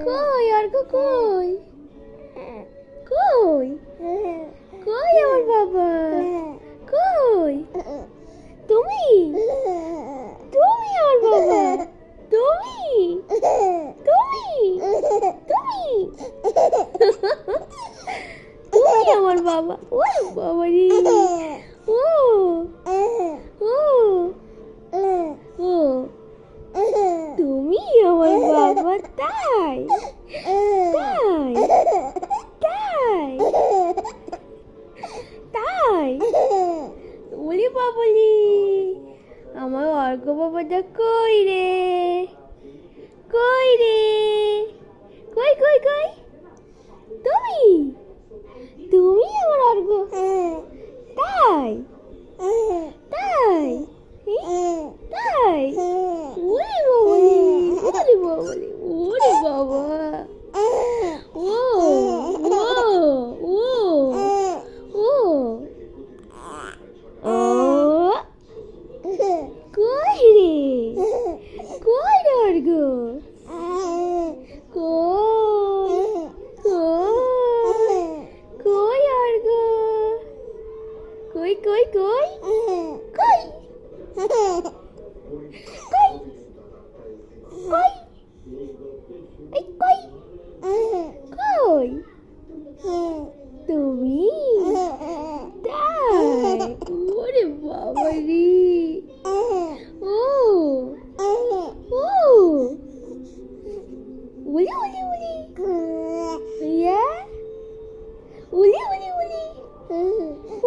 কই অর্ক কই? কই কই আমার বাবা? কই তুমি? তুমি আমার বাবা? তুমি তুমি তুমি তুমি আমার বাবা? ও বাবা রে! ও ও ও তুমি আমার বাবা? তাই তাই তাই তাই ওরে বাবলি, আমার অর্ক বাবাটা কই রে? কই রে? কই কই কই? তুমি তুমি আমার অর্ক? তাই তাই তাই ওরে বাবলি, ওরে বাবলি, ওরে বাবা! ও ও ও ও ও কই রে? কই রে অর্ক? কই কই কই অর্ক? কই কই কই কই কই কই এই কই কই তুমি? তাই ওরে বাবা রে! ও ও উলি উলি উলি ইয়া উলি উলি উলি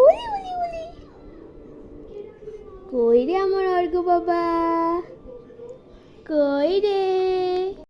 উলি উলি উলি কই রে আমার অর্ক বাবা?